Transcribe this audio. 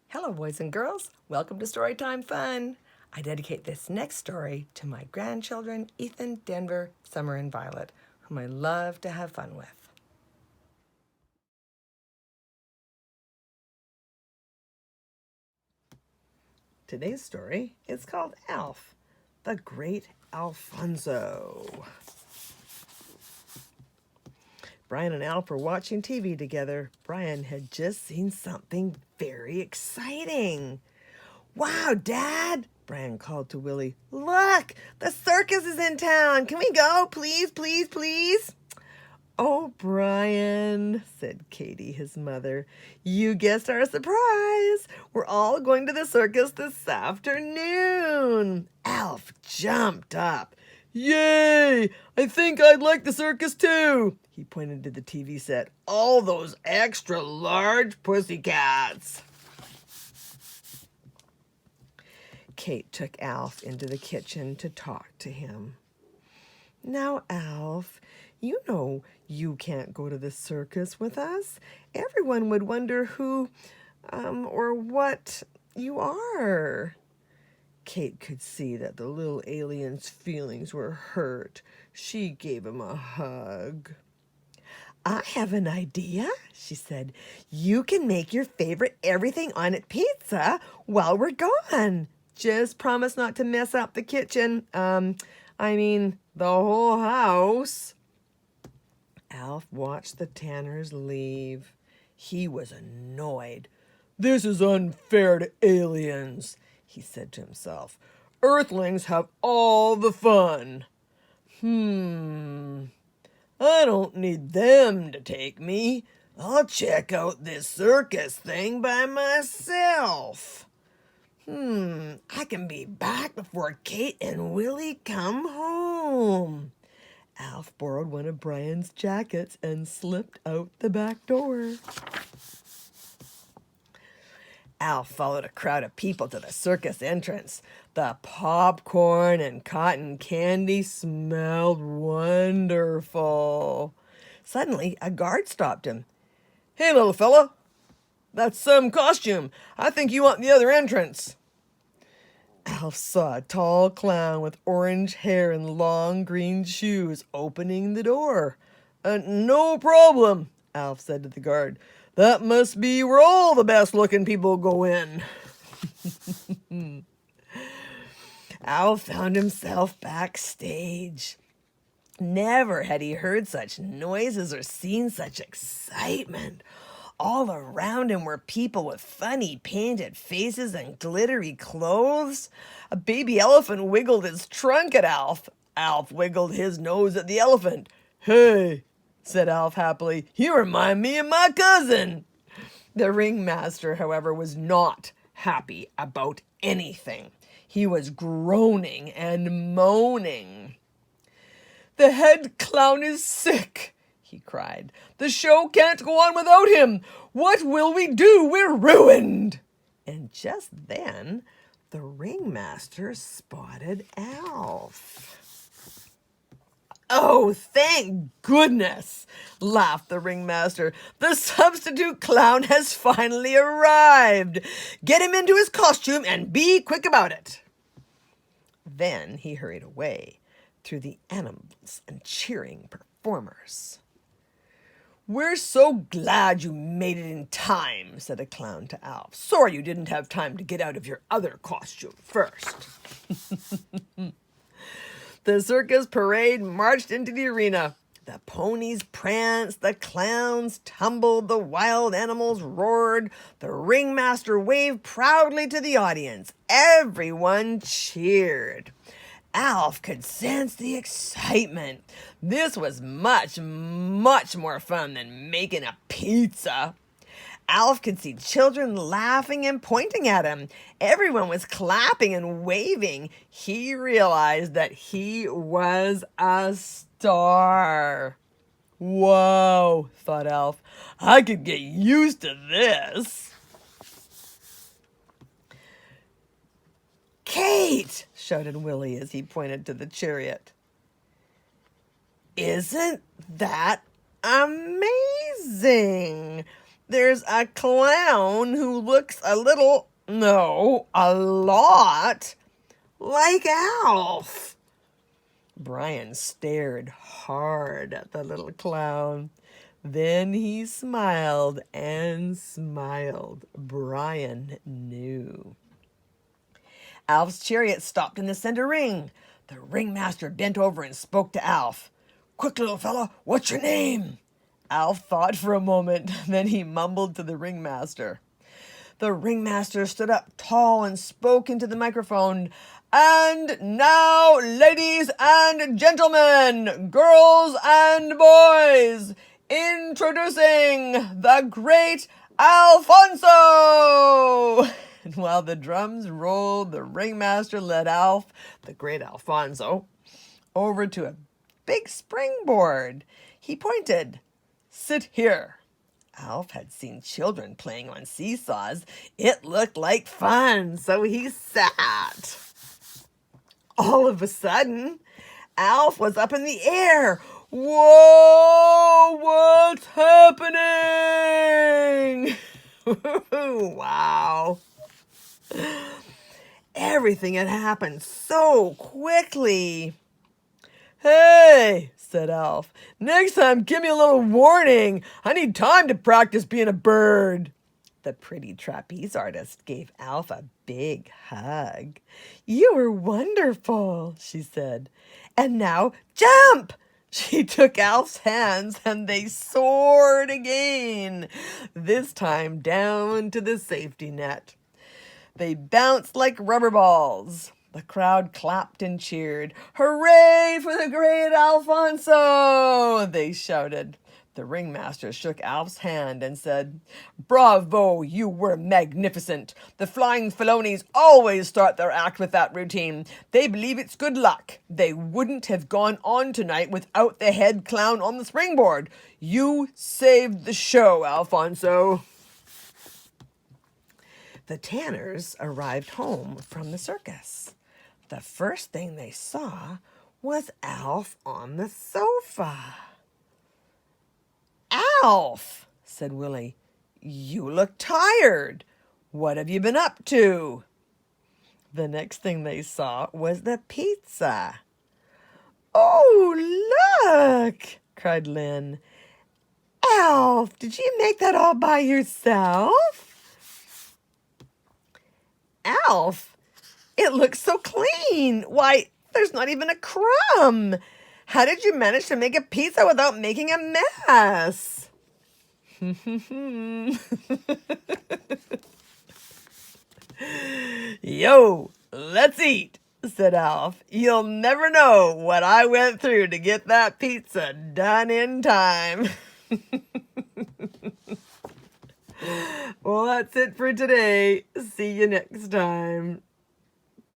Hello, boys and girls. Welcome to Storytime Fun. I dedicate this next story to my grandchildren, Ethan, Denver, Summer, and Violet, whom I love to have fun with. Today's story is called Alf The Great Alfonso. Brian and Alf were watching TV together. Brian had just seen something very exciting. Wow, Dad, Brian called to Willie. Look, the circus is in town. Can we go? Please, please, please. Oh, Brian, said Katie, his mother. You guessed our surprise. We're all going to the circus this afternoon. Alf jumped up. Yay! I think I'd like the circus too. He pointed to the TV set. All those extra large pussycats. Kate took Alf into the kitchen to talk to him. Now, Alf, you know you can't go to the circus with us. Everyone would wonder who or what you are. Kate could see that the little alien's feelings were hurt. She gave him a hug. I have an idea, she said. You can make your favorite everything on it pizza while we're gone. Just promise not to mess up the kitchen. The whole house. Alf watched the Tanners leave. He was annoyed. This is unfair to aliens, he said to himself. Earthlings have all the fun. I don't need them to take me. I'll check out this circus thing by myself. I can be back before Kate and Willie come home. Alf borrowed one of Brian's jackets and slipped out the back door. Alf followed a crowd of people to the circus entrance. The popcorn and cotton candy smelled wonderful. Suddenly, a guard stopped him. Hey, little fella, that's some costume. I think you want the other entrance. Alf saw a tall clown with orange hair and long green shoes opening the door. No problem, Alf said to the guard. That must be where all the best-looking people go in. Alf found himself backstage. Never had he heard such noises or seen such excitement. All around him were people with funny painted faces and glittery clothes. A baby elephant wiggled his trunk at Alf. Alf wiggled his nose at the elephant. Hey, said Alf happily, you remind me of my cousin. The ringmaster, however, was not happy about anything. He was groaning and moaning. The head clown is sick, he cried. The show can't go on without him. What will we do? We're ruined. And just then, the ringmaster spotted Alf. Oh, thank goodness, laughed the ringmaster. The substitute clown has finally arrived. Get him into his costume and be quick about it. Then he hurried away through the animals and cheering performers. We're so glad you made it in time, said a clown to Alf. Sorry you didn't have time to get out of your other costume first. The circus parade marched into the arena. The ponies pranced, the clowns tumbled, the wild animals roared. The ringmaster waved proudly to the audience. Everyone cheered. Alf could sense the excitement. This was much, much more fun than making a pizza. Alf could see children laughing and pointing at him. Everyone was clapping and waving. He realized that he was a star. Whoa, thought Alf. I could get used to this. Kate, shouted Willie as he pointed to the chariot. Isn't that amazing? there's a clown who looks a little, no, a lot like Alf. Brian stared hard at the little clown. Then he smiled and smiled. Brian knew. Alf's chariot stopped in the center ring. The ringmaster bent over and spoke to Alf. "Quick, little fella, what's your name?" Alf thought for a moment, then he mumbled to the ringmaster. The ringmaster stood up tall and spoke into the microphone. "And now, ladies and gentlemen, girls and boys, introducing the Great Alfonso!" And while the drums rolled, the ringmaster led Alf, the Great Alfonso, over to a big springboard. He pointed. "Sit here." Alf had seen children playing on seesaws. It looked like fun, so he sat. All of a sudden, Alf was up in the air. "Whoa, what's happening?" Wow. Everything had happened so quickly. "Hey," said Alf, "next time give me a little warning. I need time to practice being a bird." The pretty trapeze artist gave Alf a big hug. "You were wonderful," she said. "And now jump!" She took Alf's hands and they soared again, this time down to the safety net. They bounced like rubber balls. The crowd clapped and cheered. "Hooray for the Great Alfonso!" they shouted. The ringmaster shook Alf's hand and said, "Bravo, you were magnificent. The Flying Felonies always start their act with that routine. They believe it's good luck. They wouldn't have gone on tonight without the head clown on the springboard. You saved the show, Alfonso." The Tanners arrived home from the circus. The first thing they saw was Alf on the sofa. "Alf," said Willie, "you look tired. What have you been up to?" The next thing they saw was the pizza. "Oh, look!" cried Lynn. "Alf, did you make that all by yourself?" "Alf, it looks so clean. Why, there's not even a crumb. How did you manage to make a pizza without making a mess?" "Yo, let's eat," said Alf. "You'll never know what I went through to get that pizza done in time." Well, that's it for today. See you next time.